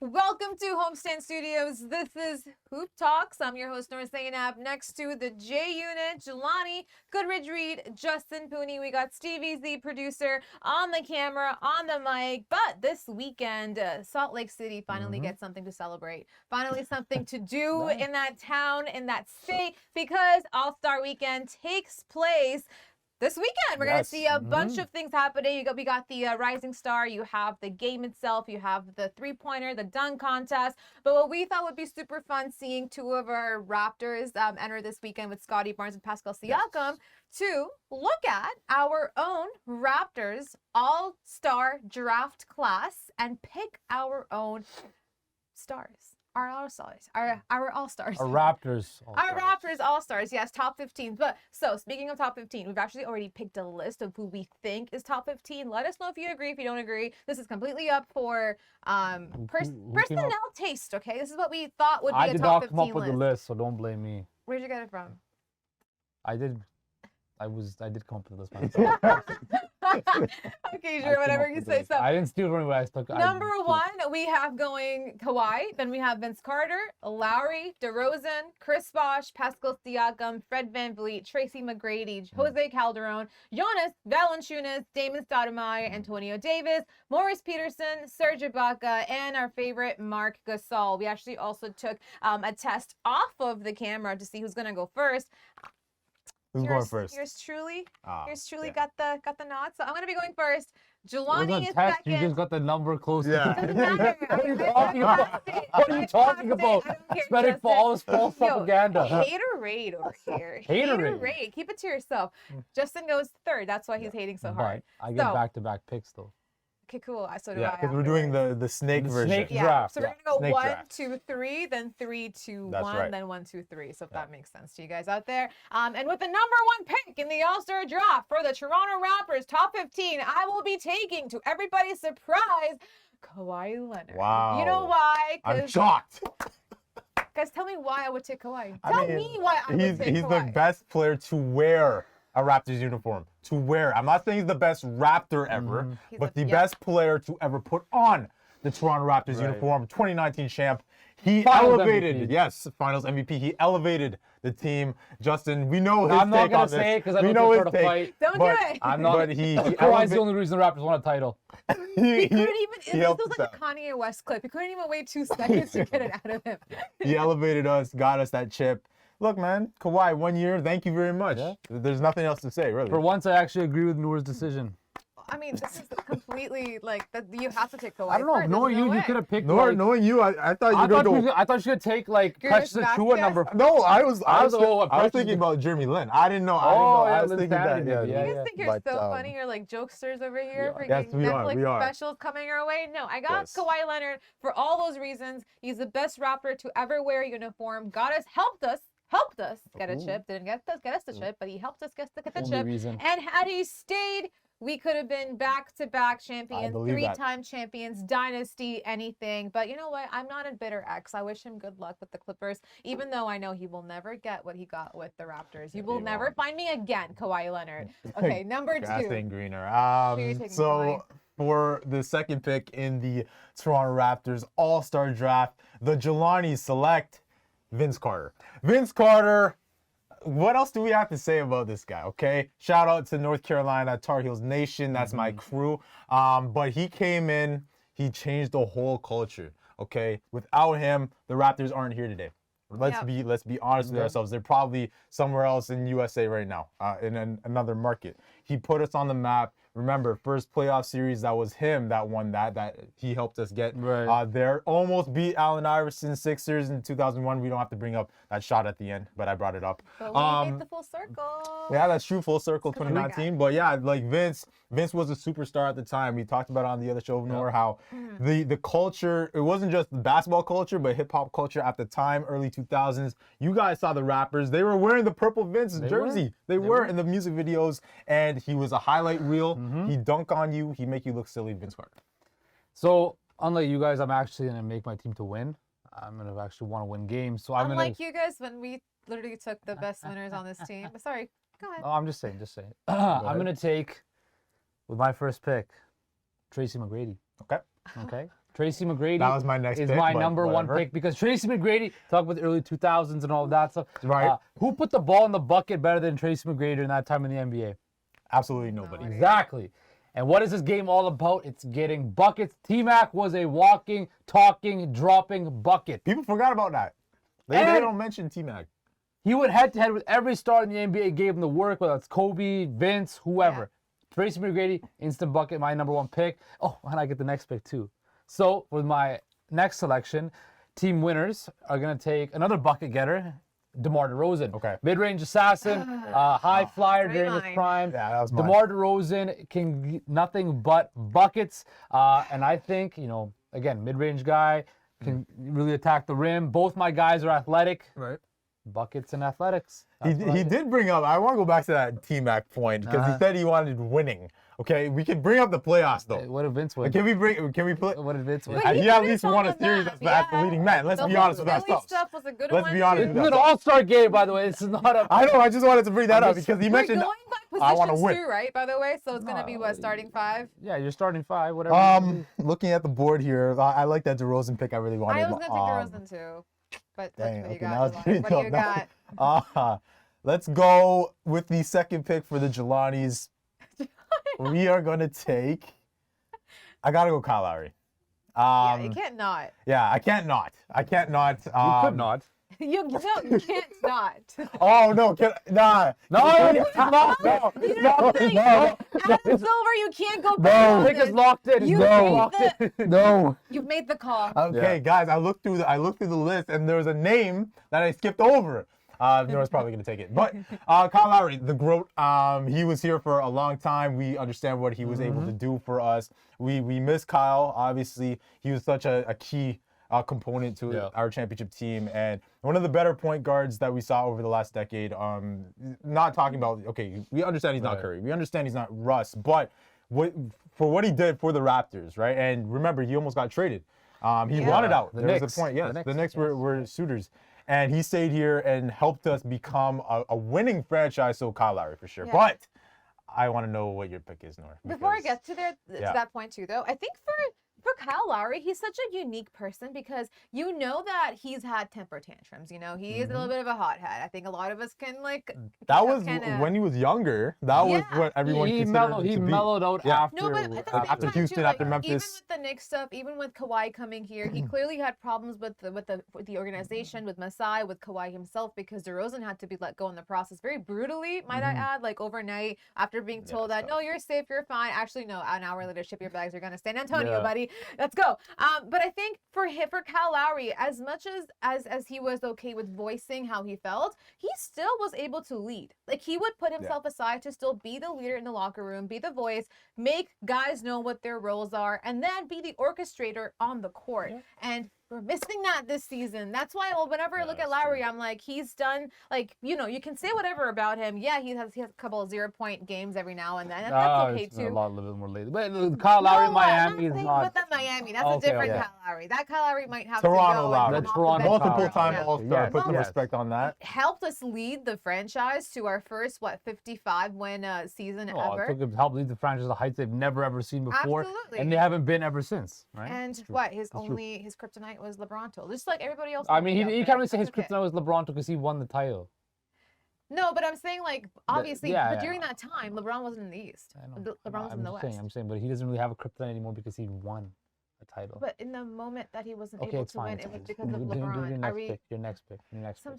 Welcome to Homestand Studios. This is Hoop Talks. I'm your host, Noor Zainab. Next to the J Unit, Jelani, Goodridge-Reid, Justin, Pooni. We got Stevie, the producer, on the camera, on the mic. But this weekend, Salt Lake City finally gets something to celebrate. Finally something to do in that town, in that state, because All-Star Weekend takes place this weekend. We're going to see a bunch of things happening. We got the Rising Star. You have the game itself. You have the three-pointer, the dunk contest. But what we thought would be super fun, seeing two of our Raptors enter this weekend with Scotty Barnes and Pascal Siakam to look at our own Raptors All-Star draft class and pick our own stars. Our All-Stars. Our All-Stars. Our Raptors All-Stars. Our Raptors All-Stars, yes, top 15. But so speaking of top 15, we've actually already picked a list of who we think is top 15. Let us know if you agree, if you don't agree. This is completely up for personnel taste, okay? This is what we thought would be a top 15 list. I did not come up with the list, so don't blame me. Where'd you get it from? I did come up with this myself. Okay, sure, whatever you say. So I didn't steal from anybody. number one, we have going Kawhi. Then we have Vince Carter, Lowry, DeRozan, Chris Bosh, Pascal Siakam, Fred VanVleet, Tracy McGrady, Jose Calderon, Jonas Valanciunas, Damon Stoudemire, Antonio Davis, Morris Peterson, Serge Ibaka, and our favorite Marc Gasol. We actually also took a test off of the camera to see who's going to go first. Who's going first? Yours truly got the nod. So I'm gonna be going first. Jelani is test, second. You just got the number close. Yeah. Doesn't matter. What are you talking about? Spreading false propaganda. Haterade over here. Haterade. Keep it to yourself. Justin goes third. That's why he's hating so hard. I get back-to-back picks though. Okay, cool. So do yeah, because we're doing the snake version. Snake yeah. draft. So we're gonna go Snake 1, draft. 2, 3, then 3, 2, That's 1, right. then 1, 2, 3. So if that makes sense to you guys out there. And with the number 1 pick in the All-Star draft for the Toronto Raptors top 15, I will be taking, to everybody's surprise, Kawhi Leonard. Wow. You know why? I'm shocked. Guys, tell me why I would take Kawhi. Tell me why I would take Kawhi. He's the best player to wear a Raptors uniform. To wear. I'm not saying he's the best Raptor ever, but the best player to ever put on the Toronto Raptors uniform. 2019 champ. He Finals elevated, MVP. Finals MVP. He elevated the team. Justin, we know his I'm not take gonna on this. say it because I we know his it's a take. fight. Don't do it. I'm not. But he Kawhi's the only reason the Raptors won a title. He couldn't even, this helped was like us a Kanye West clip. He couldn't even wait 2 seconds to get it out of him. He elevated us, got us that chip. Look, man, Kawhi, 1 year, thank you very much. Yeah. There's nothing else to say, really. For once, I actually agree with Noor's decision. I mean, this is completely like that. You have to take Kawhi. I don't know. first. Knowing There's no you way. could have picked. Nor like, knowing you, I thought you were going to go. I thought she would take like Precious Precious Achua Vazquez? number. No, I was Precious- thinking about Jeremy Lin. I didn't know. Yeah, I was thinking that. Linsanity, Yeah, yeah. You guys think you're so funny? You're like jokesters over here. are. Yes, Freaking we are, Netflix we are. specials coming our way. No, I got Yes. Kawhi Leonard for all those reasons. He's the best Raptor to ever wear a uniform. Helped us get a chip. Didn't get us the chip, but he helped us get the Only chip. reason. And had he stayed, we could have been back-to-back champions, believe that. 3-time champions, dynasty, anything. But you know what? I'm not a bitter ex. I wish him good luck with the Clippers, even though I know he will never get what he got with the Raptors. You will never find me again, Kawhi Leonard. Okay, number 2. Grass ain't greener. you're taking So Kawhi. for the second pick in the Toronto Raptors All-Star Draft, the Jelani select Vince Carter. Vince Carter. What else do we have to say about this guy, okay? Shout out to North Carolina, Tar Heels Nation. That's my crew. But he came in, he changed the whole culture, okay? Without him, the Raptors aren't here today. Let's be honest with ourselves. They're probably somewhere else in USA right now, in another market. He put us on the map. Remember, first playoff series, that was him that won that he helped us get there. Almost beat Allen Iverson Sixers in 2001. We don't have to bring up that shot at the end, but I brought it up. But we made the full circle. Yeah, that's true. Full circle, Come on, my 2019. But yeah, like Vince was a superstar at the time. We talked about it on the other show, Noor, how the culture, it wasn't just the basketball culture, but hip hop culture at the time, early 2000s. You guys saw the rappers. They were wearing the purple Vince jersey. They were in the music videos, and he was a highlight reel. He dunk on you. He make you look silly, Vince Carter. So unlike you guys, I'm actually gonna make my team to win. I'm gonna actually want to win games. So I'm Unlike you guys, when we literally took the best winners on this team. Sorry, go ahead. No, I'm just saying. I'm gonna take with my first pick, Tracy McGrady. Okay. Okay. Tracy McGrady That was my next is pick, my but number one whatever. pick because Tracy McGrady, talk about the early 2000s and all of that stuff. Right. Who put the ball in the bucket better than Tracy McGrady in that time in the NBA? Absolutely nobody. Exactly. And what is this game all about? It's getting buckets. T-Mac was a walking, talking, dropping bucket. People forgot about that. They And- don't mention T-Mac. He went head-to-head with every star in the NBA, gave him the work, whether it's Kobe, Vince, whoever. Tracy McGrady, instant bucket, my number one pick. Oh, and I get the next pick too. So with my next selection, team winners are going to take another bucket getter, DeMar DeRozan. Okay. Mid-range assassin, high flyer great during his line. prime. Yeah, that was mine. DeMar DeRozan can get nothing but buckets. And I think, again, mid-range guy, can really attack the rim. Both my guys are athletic. Right. Buckets and athletics. He did bring up, I want to go back to that T-Mac point because he said he wanted winning. Okay, we can bring up the playoffs though. What did Vince win? Can we play? What did Vince win? But He at finished least on won a the series map, as the leading man. Let's The be honest with Philly ourselves. stuff was a good Let's one be honest too. with This is an ourselves. all-star game, by the way. This is not a... I know, I just wanted to bring that I'm up just- because he We're mentioned going by I wanna positions win. too, right? By the way, so it's gonna be what, starting five? Yeah, you're starting five, whatever. looking at the board here, I like that DeRozan pick. I really wanted. I was gonna take DeRozan too. But Dang, what do you okay, got? now it's Jelani? pretty What do you tough. got? Let's go with the second pick for the Jelanis. We are gonna take. I gotta go Kyle Lowry. Yeah, you can't not. Yeah, I can't not. I can't not. You could not. You can't not. Oh no! Nah. No, no, no, You know what I'm saying? no, Adam Silver, you can't go No. back on Pick is this. locked in. You No. made Locked the, in. no. You've made the call. Okay, Yeah. guys, I looked through the list, and there was a name that I skipped over. Nora's probably gonna take it, but Kyle Lowry, the GOAT. He was here for a long time. We understand what he was able to do for us. We miss Kyle. Obviously, he was such a key component to our championship team, and one of the better point guards that we saw over the last decade. Not talking about, okay, we understand he's not Curry, we understand he's not Russ, but for what he did for the Raptors, right? And remember, he almost got traded. He wanted out. The There was Knicks. a point. Yes, The the Knicks, Knicks were suitors. And he stayed here and helped us become a winning franchise. So Kyle Lowry for sure. Yeah. But I want to know what your pick is, Noor. Before I because- get to that point too, though, I think for Kyle Lowry, he's such a unique person because you know that he's had temper tantrums. You know, he is a little bit of a hothead. I think a lot of us can that was kinda- when he was younger. That was Yeah. what everyone He considered mellowed, him he to be. mellowed out Yeah. after. No, but at the same after time, Houston, too, like, after Memphis. even with the Knicks stuff, even with Kawhi coming here, he clearly had problems with the organization, with Masai, with Kawhi himself, because DeRozan had to be let go in the process very brutally, might I add, like overnight after being told that no, you're safe, you're fine. Actually, no, an hour later, ship your bags, you're gonna San Antonio, Yeah. buddy. Let's go. But I think for Kyle Lowry, as much as he was okay with voicing how he felt, he still was able to lead. Like he would put himself aside to still be the leader in the locker room, be the voice, make guys know what their roles are, and then be the orchestrator on the court. And we're missing that this season. That's why whenever I look at Lowry, I'm like, he's done, like, you can say whatever about him. Yeah, he has a couple of 0-point games every now and then, and that's okay it's too. a little bit more lazy. But Kyle Lowry, No, Miami I'm is not not. saying with the Miami. That's Okay, a different okay. Kyle Lowry. That Kyle Lowry might have Toronto to go. Lowry. And The come off the Toronto bench Multiple tomorrow. time Yeah. All-Star. Yes, Put some yes. respect on that. Helped us lead the franchise to our first 55 win season Oh, ever. it took him to help lead the franchise to heights they've never ever seen before, Absolutely. and they haven't been ever since. Right? And It's true. what his It's true. kryptonite was LeBronto, just like everybody else. I in the mean, league he out can't there. really say his That's okay. kryptonite was LeBron because he won the title. No, but I'm saying like obviously, yeah, but during that time, LeBron wasn't in the East. I know. LeBron was in the West. I'm saying, but he doesn't really have a kryptonite anymore because he won a title. But in the moment that he wasn't Okay, able it's to fine. win, it's it was fine. because of Do your LeBron. next pick. Your next pick. Your next pick.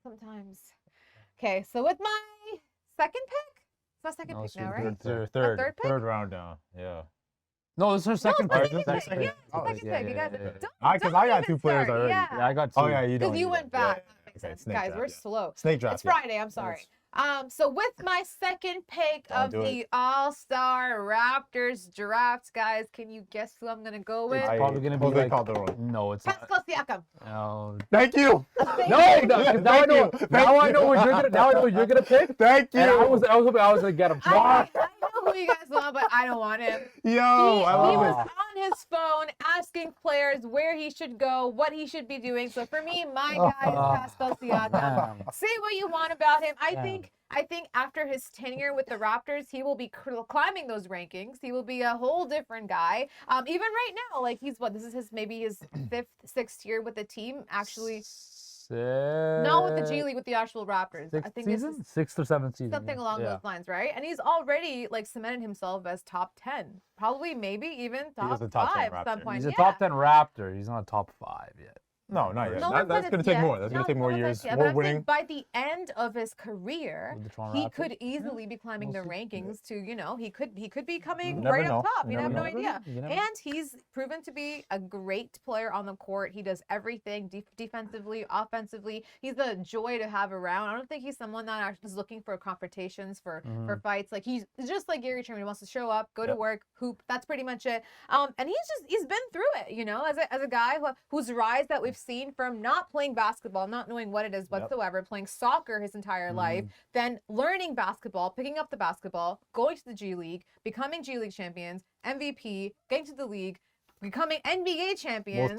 Sometimes. Okay, so with my second pick, it's my second No, pick it's now, your right? third. Third pick? Third round now. Yeah. No, this is her second No, pick. it's my Alright, second pick. Yeah, it's Oh, my second yeah, pick. You yeah, guys, yeah, yeah. don't Because I got even two players start. already. Yeah, Yeah, I got two. Oh yeah, you don't. because you went back. That makes Okay, sense. snake Guys, draft, we're yeah. slow. Snake draft. It's yeah. Friday. I'm sorry. So with my second pick Don't of do the it. All-Star Raptors draft, guys, can you guess who I'm gonna go with? It's probably gonna be Jose like- Calderon. No, it's not. Pascal Siakam. No. Thank you. No, now I know. Thank Now I you. know what you're gonna. Now I know what you're gonna pick. Thank you. And I was hoping I was gonna get him. I know who who you guys want, but I don't want him. Yo, He I love was it. on his phone asking players where he should go, what he should be doing. So for me, my guy is Pascal Siakam. Damn. Say what you want about him. I Damn. think after his tenure with the Raptors, he will be climbing those rankings. He will be a whole different guy. Even right now, like he's what? This is maybe his fifth, sixth year with the team. Actually, not with the G League, with the actual Raptors. I Sixth think this season? is Sixth or seventh season. something yeah. along Yeah. those lines, right? And he's already like cemented himself as top 10, probably maybe even was top a top 10 5 at some Raptor. point. He's a yeah. top 10 Raptor. He's not a top 5 yet. No, not yet. No one That's said gonna it's take yet. more. That's gonna No, take more no one said years. it's yet. More But I'm saying winning. by the end of his career, With the Toronto he Raptors. could easily be climbing the We'll see. rankings to, he could be coming never right know. up top. You You never have no know. idea. You never know. And he's proven to be a great player on the court. He does everything defensively, offensively. He's a joy to have around. I don't think he's someone that actually is looking for confrontations, for fights. Like he's just like Gary Traiman. He wants to show up, go to Yep. work, hoop. That's pretty much it. And he's been through it, as a guy whose rise that we've seen from not playing basketball, not knowing what it is whatsoever, playing soccer his entire life, then learning basketball, picking up the basketball, going to the G League, becoming G League champions, MVP, getting to the league, becoming NBA champions,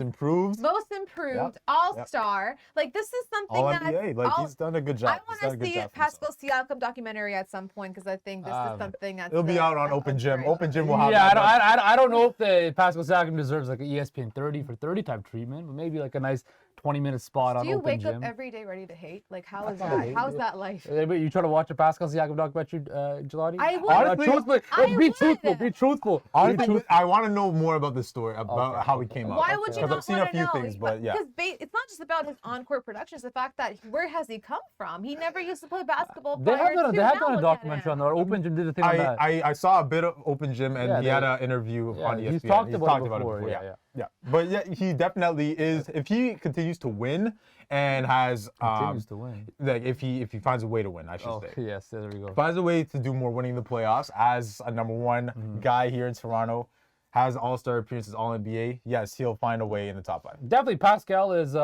Most improved. all-star. Like this is something All that NBA. Like he's done a good job. I He's want done a to good see job a for himself. Pascal Siakam documentary at some point because I think this is something that's It'll be out on Open Gym. great. Open Gym will have. Yeah, that. I don't know if the Pascal Siakam deserves like an ESPN 30 for 30 type treatment, but maybe like a nice 20-minute spot on Do you Open wake Gym. up every day ready to hate? Like how is I that? hate How's it. that life? But you try to watch a Pascal Siakam documentary, Jelani? I would. Honestly, truthfully, I be would. truthful. Be truthful. Honestly, I want to know more about this story, about Okay. how he came up. Why would you Because not I've seen want a to few know? things, but yeah. Because it's not just about his on-court production. It's the fact that where has he come from? He never used to play basketball. They prior have done, to they have now done a look at documentary him. on that. Open Gym did a thing on that. I saw a bit of Open Gym and Yeah, he had an interview yeah, on ESPN. he's talked about it before, yeah. Yeah. But yeah, he definitely is. If he continues to win and has Continues to win. like if he finds a way to win, I should Oh, say. yes, there we go. Finds a way to do more winning the playoffs as a number one guy here in Toronto, has all-star appearances, all NBA. Yes, he'll find a way in the top 5. Definitely, Pascal is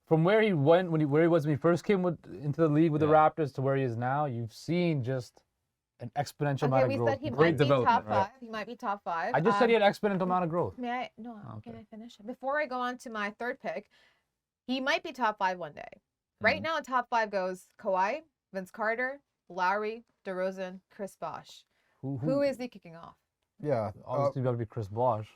from where he went where he was when he first came into the league with the Raptors to where he is now. You've seen just an exponential amount Okay, of we growth. said he Great might be top development, 5. right? He might be top 5. I just said he had exponential amount of growth. May I? No. Okay. Can I finish? Before I go on to my third pick, he might be top 5 one day. Right now, top 5 goes Kawhi, Vince Carter, Lowry, DeRozan, Chris Bosh. Who is he kicking off? Yeah. Obviously, got to be Chris Bosh.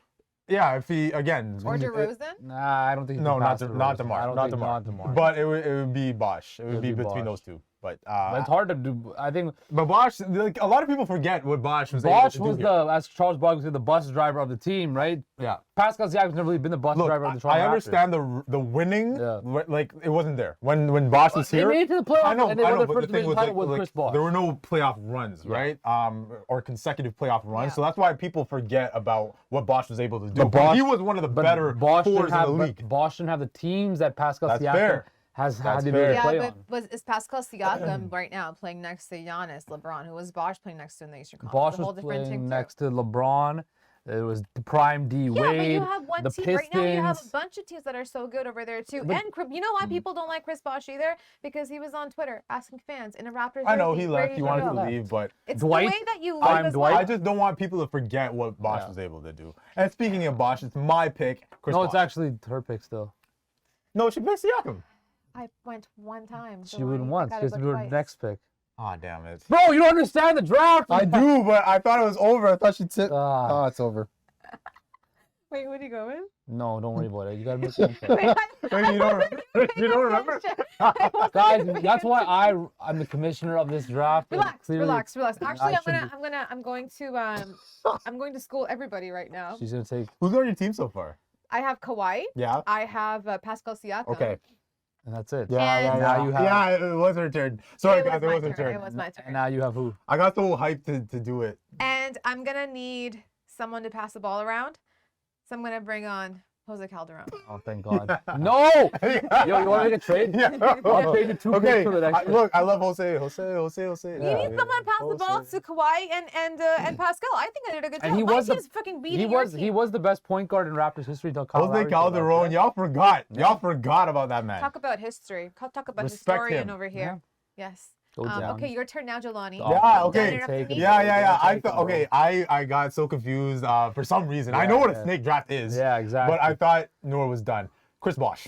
Yeah, if he again. Or DeRozan? Nah, I don't think. No, not DeMar. DeMar. I don't Not think DeMar. DeMar. But it would be Bosh. It would be be between Bosh. those two. But It's hard to do. I think But Bosh, like a lot of people forget what Bosh was able Bosh to do was here. as Charles Barkley said, the bus driver of the team, right? Yeah. Pascal Siakam's never really been the bus Look, driver of the Toronto I Raptors. understand the winning, Yeah. like it wasn't there when Bosh was They here. made it to the playoffs, I know, and they won their but first the thing division was title like, with Chris Bosh. there were no playoff runs, right? Or consecutive playoff runs. Yeah. So that's why people forget about what Bosh was able to do. But Bosh- he was one of the But better Bosh forwards didn't in the have, league. Bosh didn't have the teams that Pascal That's Siakam fair. has That's had the fair. ability to play Yeah, on. but is Pascal Siakam right now playing next to Giannis, LeBron? Who was Bosh playing next to in the Eastern Conference? Bosh It's a whole was different playing thing, next to LeBron. It was the prime D Yeah, Wade. but you have one the team Pistons. right now. You have a bunch of teams that are so good over there too. But- And you know why people don't like Chris Bosh either? Because he was on Twitter asking fans in a Raptors. I know jersey, he where left. He should wanted go. to leave, but It's Dwight, the way that you I'm live as Dwight. well. I just don't want people to forget what Bosh was able to do. And speaking of Bosh, it's my pick. Chris No, Bosh. it's actually her pick still. No, she picked Siakam. I went one time. She went Jelani. once. I She gotta has to go do her twice. next pick. Ah, damn it. Bro, you don't understand the draft. I do, but I thought it was over. I thought she'd sit. Ah. Oh, it's over. Wait, what are you going? No, don't worry about it. You gotta make one pick. Wait, Wait, you don't remember? You don't remember? Guys, that's why I'm the commissioner of this draft. and Relax, clearly relax, relax. Actually, shouldn't I'm going to school everybody right now. She's gonna take, Who's on your team so far? I have Kawhi. Yeah. I have Pascal Siakam. Okay. and that's it. And Now you have- Yeah, it was her turn. Sorry, It guys, it was was my her turn. turn. It was my And turn. now you have who? I got so hyped to do it. And I'm gonna need someone to pass the ball around. So I'm gonna bring on Jose Calderon. Oh, thank God. No! Yo, you want to make a trade? Yeah. I'll trade you 2 picks Okay. for the next pick. Look, I love Jose. You Yeah. need someone to pass the ball to Kawhi and Pascal. I think I did a good job. And he My was the- team's fucking beating He your was team. the best point guard in Raptors history until Kyle Jose Lowry came Calderon, up, y'all forgot. Y'all forgot about that man. Talk about history. Talk about Respect historian him. over here. Yes. Go down. Okay, your turn now, Jelani. Oh, Yeah, Go down okay. enough Take to it. me. Yeah. I Take thought it, okay. I got so confused for some reason. I Yeah, know what a yeah. snake draft is. Yeah, exactly. But I thought Noor was done. Chris Bosh.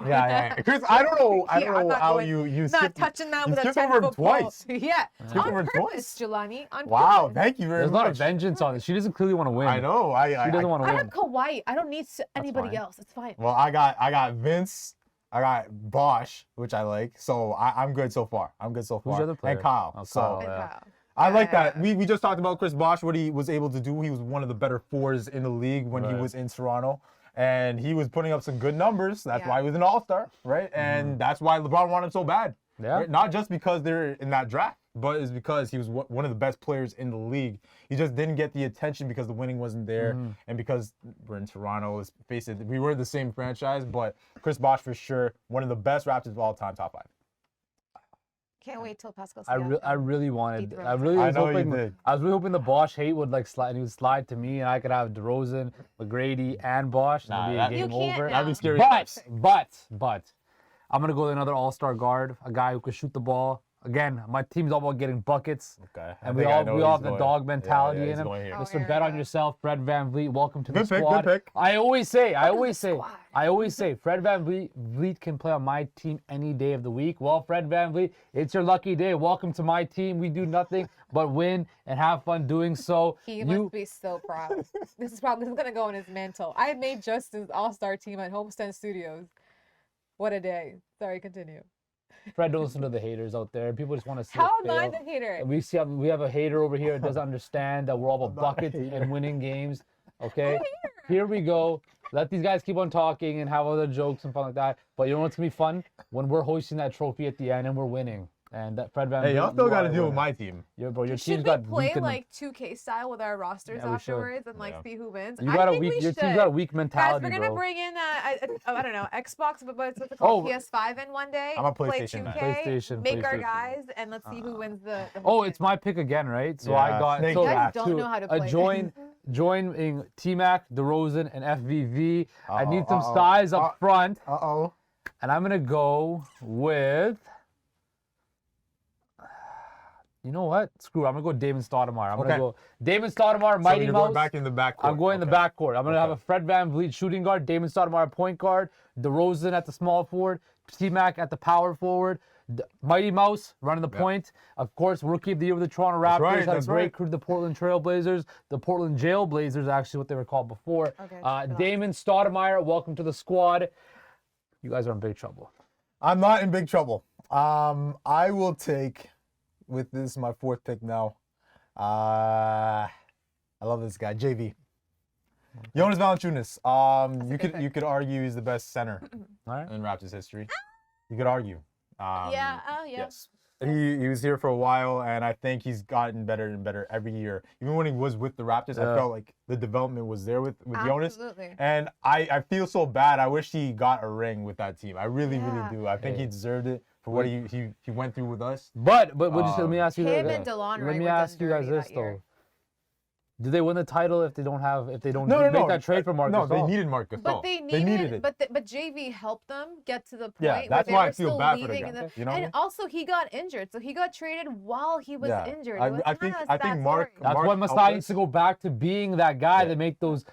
Yeah. Chris, I don't know Yeah, I'm not how going- you Not skipped. touching that you with a skipped over him 10-foot pole. twice. Yeah, Skipped on over him purpose, twice. Jelani. On Wow, purpose. thank you very There's a much. lot of vengeance on it. She doesn't clearly want to win. I know. She doesn't want to I win. have Kawhi. I don't need anybody fine. else. It's fine. Well, I got Vince. I got Bosh, which I like. So I'm good so far. Who's the other player? And Kyle. Oh, So Kyle, And yeah. Kyle. I like Yeah. that. We just talked about Chris Bosh, what he was able to do. He was one of the better fours in the league when he Right. was in Toronto. And he was putting up some good numbers. That's Yeah. why he was an all-star, right? And that's why LeBron wanted him so bad. Yeah. Right? Not just because they're in that draft, but it's because he was one of the best players in the league. He just didn't get the attention because the winning wasn't there. And because we're in Toronto, let's face it, we were the same franchise. But Chris Bosh, for sure, one of the best Raptors of all time, top 5. Can't wait till Pascal I Siakam. really wanted. Deep I throat. really I was know you hoping. did. I was really hoping the Bosh hate would like slide. And he would slide to me, and I could have DeRozan, McGrady, and Bosh. Nah, and that- it'd You be a game can't over. now. That'd be scary. But, I'm gonna go with another All-Star guard, a guy who could shoot the ball. Again, my team's all about getting buckets. Okay. And we all have the dog mentality in him. Oh, Mr. yeah, Bet on yeah. yourself, Fred VanVleet. Welcome to the Good pick, good squad. pick. I always say, squad? Fred VanVleet can play on my team any day of the week. Well, Fred VanVleet, it's your lucky day. Welcome to my team. We do nothing but win and have fun doing so. He must be so proud. This is gonna go in his mantle. I made Justin's All-Star team at Homestead Studios. What a day. Sorry, continue. Fred, don't listen to the haters out there. People just want to see How us am I fail. the hater? We have a hater over here that doesn't understand that we're all about buckets and winning games. Okay, here we go. Let these guys keep on talking and have other jokes and fun like that. But you know what's gonna be fun when we're hoisting that trophy at the end and we're winning. And that Fred VanVleet. Hey, y'all still you got to are a deal with winner. my team. Your team's Should we got play weak in the- like 2K style with our rosters Yeah, we should. afterwards and like Yeah. see who wins? You I got a think weak. we Your should. team's got a weak Guys, mentality, we're gonna bro. bring in I don't know, Xbox, but what's it called? Oh. PS5 in one day. I'm a play PlayStation man. 2K, PlayStation, make our PlayStation. guys, and let's see who wins the Oh, whole it's thing. my pick again, right? So Yeah, I got snake so You guys don't to know how to play. join T-Mac, DeRozan, and FVV. I need some Uh-oh. size up front, Uh-oh. and I'm gonna go with. You know what? Screw it. I'm gonna go Damon Stoudemire. I'm Okay. gonna go Damon Stoudemire, So Mighty you're Mouse. going back in the back. I'm going in the backcourt. I'm gonna have a Fred VanVleet shooting guard, Damon Stoudemire point guard, DeRozan at the small forward, T-Mac at the power forward, Mighty Mouse running the point. Of course, rookie of the year with the Toronto Raptors. right, Had a that's great right. crew, the Portland Trail Blazers, the Portland Jail Blazers, actually what they were called before. Okay, relax. Damon Stoudemire, welcome to the squad. You guys are in big trouble. I'm not in big trouble. I will take, with this my 4th pick now. I love this guy, JV. Jonas Valanciunas. You could argue he's the best center All right. in Raptors history. You could argue. Yeah, oh yeah. Yes. He was here for a while, and I think he's gotten better and better every year. Even when he was with the Raptors, I Yeah. felt like the development was there with Jonas. Absolutely. And I feel so bad. I wish he got a ring with that team. I really, Yeah. really do. I think he deserved it for what he went through with us. But we'll just let me ask you. Him this- and DeLon let Wright me were ask done you guys dirty this that year. though. Do they win the title if they don't No. make that trade for Marcus? No, they Gasol? needed Marc Gasol. But they needed, needed it. but JV helped them get to the point Yeah, where that's they why were I feel still bad for the leaving guy, in you know what I and mean? also he got injured, so he got traded while he was Yeah, injured. I- It was I think- kinda a I think sad Mark- story. That's Mark why helped Masai us. needs to go back to being that guy Yeah. that make those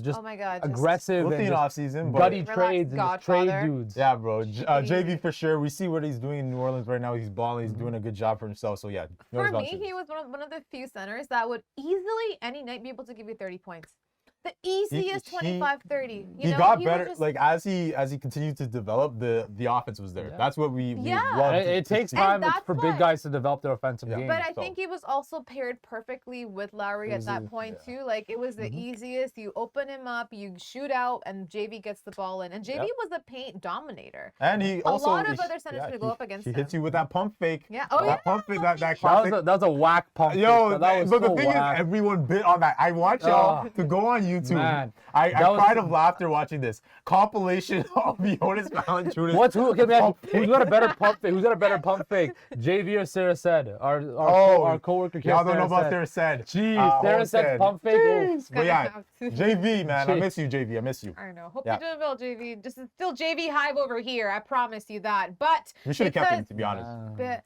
just Oh my God, just aggressive We'll and see in just off season, but gutty Relax, trades and just trade Godfather. dudes. yeah, bro. JV for sure. We see what he's doing in New Orleans right now. He's balling. He's doing a good job for himself. So yeah. For Jonas me, Valanciunas. he was one of the few centers that would easily any night be able to give you 30 points. The easiest he- 25-30. You He know, got would better. just- Like as he continued to develop, the offense was there. Yeah. That's what we Yeah. love. It takes And time that's for big why- guys to develop their offensive Yeah. game. But I So- think he was also paired perfectly with Lowry at that point too. Like it was the easiest. You open him up, you shoot out, and JV gets the ball in. And JV Yep. was a paint dominator. And he also lot of other centers gonna go up against He hits him. you with that pump fake. Yeah. Oh, that pump fake. That that classic. was a whack pump. Yo, fake, that was but so the thing whack. is, everyone bit on that. I want y'all to go on YouTube. Man, I that was- cried of laughter watching this compilation of Jonas Valanciunas. What's who? Okay, man, pump who's got a better pump fake? Who's got a better pump fake? JV or Sarah said? Our coworker. Y'all don't know about Sarah said. Jeez, Sarah said pump fake. Oh, But yeah, Kinda have to. JV, man, I Jeez. miss you, JV. I miss you. I know. Hope Yeah. you're doing well, JV. Just still JV hive over here. I promise you that. But We should have kept him, because- to be honest. But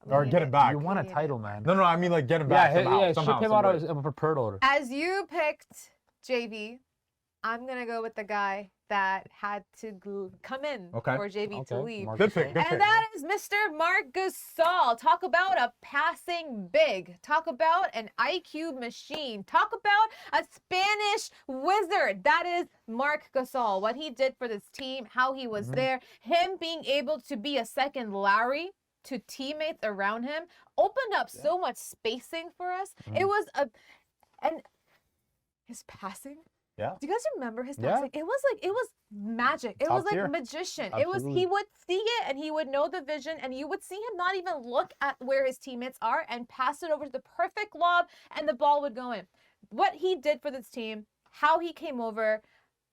Or get it back. You won a title, man. No, I mean like get him Yeah, back somehow. yeah, somehow, ship him some out way. of a preferred order. As you picked JV, I'm gonna go with the guy that had to come in Okay. for JV to Okay, leave. Marc Good pick. Gasol. Good pick. And that is Mr. Marc Gasol. Talk about a passing big. Talk about an IQ machine. Talk about a Spanish wizard. That is Marc Gasol. What he did for this team, how he was there, him being able to be a second Larry to teammates around him, opened up so much spacing for us. It was and his passing. Yeah. Do you guys remember his Yeah. passing? It was magic. It Top was like tier. magician. Absolutely. He would see it and he would know the vision and you would see him not even look at where his teammates are and pass it over to the perfect lob and the ball would go in. What he did for this team, how he came over,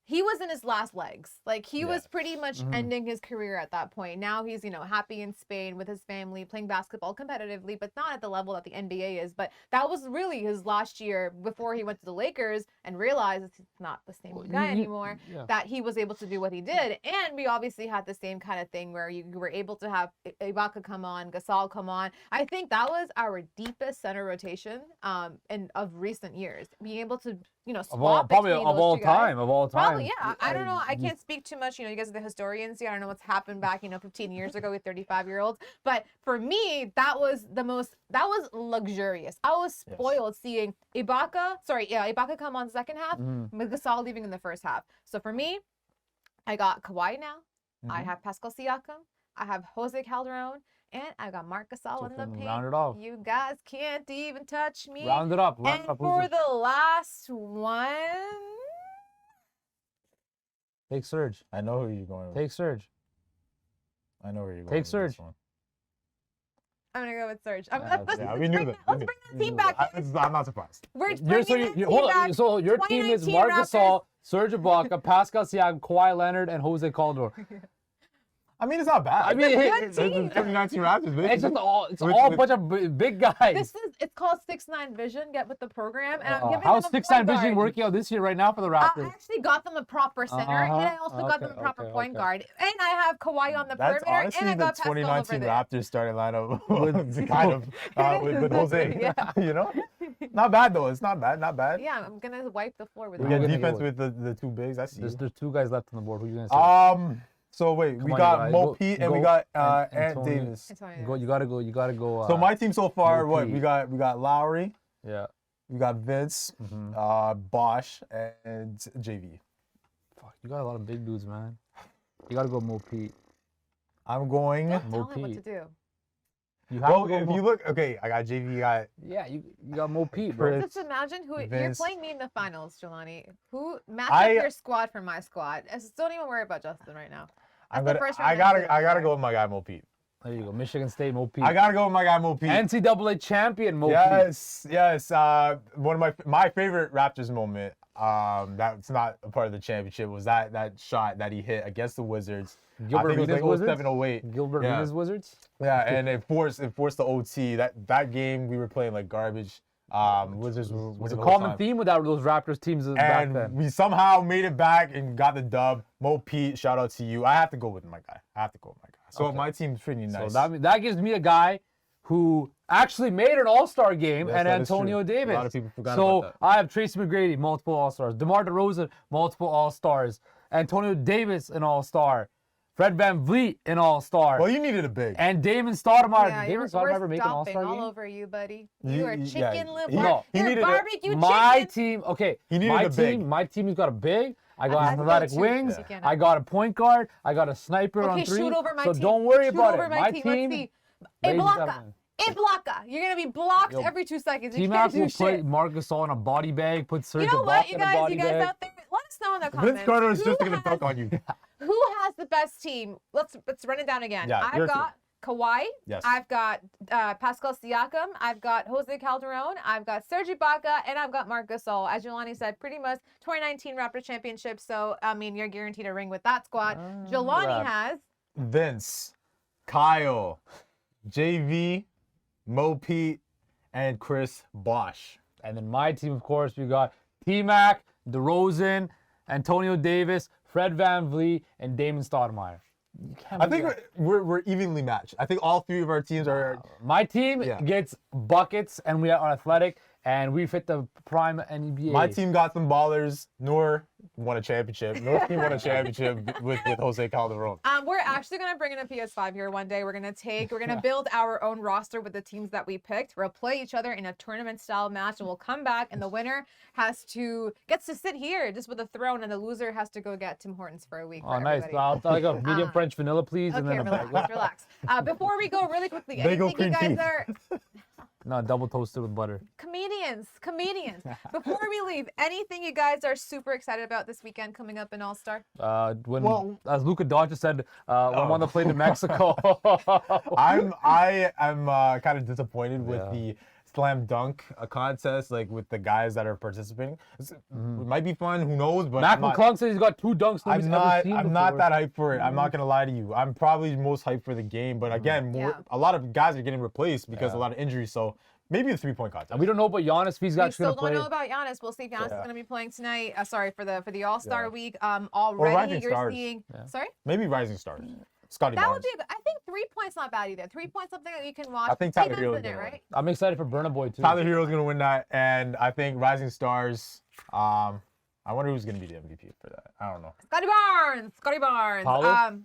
he was in his last legs. Like he was pretty much ending his career at that point. Now he's, happy in Spain with his family, playing basketball competitively, but not at the level that the NBA is. But that was really his last year before he went to the Lakers and realized he's not the same guy anymore, that he was able to do what he did. And we obviously had the same kind of thing where you were able to have Ibaka come on, Gasol come on. I think that was our deepest center rotation of recent years. Being able to, swap Probably between of those all two guys. time. Of all time. Probably, yeah. I don't know. I can't speak too much. You guys are the historians here. I don't know what's happened back, 15 years ago with 35-year-olds. But for me, that was luxurious. I was spoiled seeing Ibaka come on second half, with Gasol leaving in the first half. So for me, I got Kawhi now. I have Pascal Siakam. I have Jose Calderon. And I got Marc Gasol in the paint. Round it off. You guys can't even touch me. Round it up. And for the last one, Take Serge. I know who you're going with. Take Serge. I know where you're going. Take with Serge. this one. I'm gonna go with Serge. we knew that. Let's bring that team back. I'm not surprised. We're bringing that team Hold back. on. So your team is 2019 Marc Raptors. Gasol, Serge Ibaka, Pascal Siakam, Kawhi Leonard, and Jose Calderon. I mean, it's not bad. I mean, Good team. 2019 Raptors, baby. it's just all With- a bunch of big guys. It's called 6'9" Vision. Get with the program, and I'm giving How's them a 6'9" point Vision guard. working out this year right now for the I Raptors? actually got them a proper center, and I also got them a Okay, proper okay, point okay. guard. And I have Kawhi on the That's perimeter, honestly and I the got Pascal over 2019 there. Raptors starting lineup with kind of with Jose. Yeah. Not bad though. It's not bad. Not bad. Yeah, I'm gonna wipe the floor with We that. get gonna defense go with the two bigs. I see. There's two guys left on the board. Who are you gonna say? So wait, we on, got you guys. Mo Go- Pete and we go got and Ant Tony. Davis. Antonio. You gotta go. So my team so far, Mo what Pete. we got Lowry, Yeah. we got Vince, Bosh, and JV. Fuck, you got a lot of big dudes, man. You gotta go Mo Pete. I'm going. Tell Mo him what to Pete. do. You have Well, to go if Mo- you look, okay, I got JV, Yeah, you got Mo Pete, bro. Chris, Just imagine who you're Vince. playing me in the finals, Jelani. Who match I- up your squad for my squad? Don't even worry about Justin right now. I'm That's the gonna, first I round gotta, exit I gotta there. go with my guy Mo Pete. There you go. Michigan State Mo Pete. I gotta go with my guy Mo Pete. NCAA champion Mo Pete. Yes. One of my favorite Raptors moment. That's not a part of the championship. Was that shot that he hit against the Wizards? Gilbert I think it Arenas was like Wizards? 07-08. Gilbert Yeah. Arenas Wizards. Yeah, and it forced the OT. That game we were playing like garbage. Wizards were Was winning a the whole common time. theme with those Raptors teams back And then. we somehow made it back and got the dub. Mo Pete, shout out to you. I have to go with my guy. So Okay. my team's pretty nice. So that gives me a guy who actually made an All-Star game, Yes, and that is Antonio true. Davis. A lot of people forgot so about that. I have Tracy McGrady, multiple All-Stars. DeMar DeRozan, multiple All-Stars. Antonio Davis, an All-Star. Fred VanVleet, an All-Star. Well, you needed a big. And Damon Stoudemire. Yeah, Damon we're Stoudemire ever make an stomping All-Star all game? over you, buddy. You- You are yeah, chicken he- liver. no, he You're needed a- barbecue My chicken. team, okay. He needed my a big. team, my team's got a big. I got I athletic got two. wings. Yeah. I got a point guard. I got a sniper on Okay, three. shoot over my so team. don't worry Shoot about over it. my My team. team. Let's see. ladies and Ibaka. gentlemen, Ibaka. You're gonna be blocked Yo, every 2 seconds. You T-Mac can't do will put shit. Marc Gasol in a body bag, put Serge You know what, Ibaka you in a guys body bag. out there, let us know in the comments. Vince Carter is who just gonna has- dunk on you. Who has the best team? Let's run it down again. Yeah, I've your got Kawhi. Yes. I've got Pascal Siakam. I've got Jose Calderon. I've got Serge Ibaka, and I've got Marc Gasol. As Jelani said, pretty much 2019 Raptors championship. So I mean, you're guaranteed a ring with that squad. Jelani yeah. has. Vince, Kyle, JV, Mo Pete, and Chris Bosh. And then my team, of course, we got T-Mac, DeRozan, Antonio Davis, Fred VanVleet, and Damon Stoudemire. You can't I be think that. we're evenly matched. I think all three of our teams are. My team Yeah. gets buckets, and we are athletic, and we fit the prime NBA. My team got some ballers. Noor won a championship. Noor's team won a championship with Jose Calderon. We're actually gonna bring in a PS5 here one day. We're gonna build our own roster with the teams that we picked. We'll play each other in a tournament style match, and we'll come back, and the winner gets to sit here just with a throne, and the loser has to go get Tim Hortons for a week. Oh, for nice. everybody. I'll like a medium French vanilla, please, and Okay, then relax. Before we go, really quickly, Bagel anything you cream guys cheese. are no double toasted with butter. comedians. Before we leave, anything you guys are super excited about this weekend coming up in All Star? When as Luka Doncic said, when I want to play to Mexico. I am kind of disappointed with Yeah. the slam dunk contest, like with the guys that are participating. It might be fun, who knows? But Mac I'm not- McClung said he's got 2 dunks nobody's ever seen I'm not before. that hyped for it. I'm not gonna lie to you. I'm probably most hyped for the game, but again, a lot of guys are getting replaced because Yeah. a lot of injuries. So maybe a 3-point contest. And we don't know about Giannis if he's We actually still going to don't play. know about Giannis. We'll see if Giannis is Yeah. going to be playing tonight. Sorry for the All Star Yeah. week. Already Rising you're Stars. seeing. Yeah. Sorry. Maybe Rising Stars. Scotty That Barnes. would be. I think 3 points not bad either. 3 points something that you can watch. I think Tyler Tatum's Hero's in it, gonna win. right? I'm excited for Burna Boy too. Tyler Hero's gonna win that, and I think Rising Stars. I wonder who's gonna be the MVP for that. I don't know. Scotty Barnes. Paulo?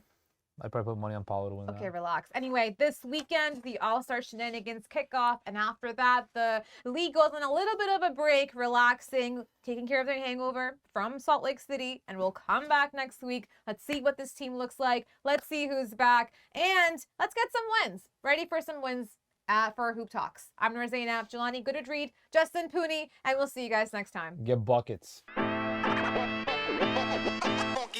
I'd probably put money on Paulo to win Okay, that. relax. Anyway, this weekend, the All-Star Shenanigans kick off, and after that, the league goes on a little bit of a break, relaxing, taking care of their hangover from Salt Lake City, and we'll come back next week. Let's see what this team looks like. Let's see who's back, and let's get some wins. Ready for some wins for Hoop Talks. I'm Noor Zainab, Jelani, Goodridge-Reid, Justin Pooni, and we'll see you guys next time. Get buckets. Funky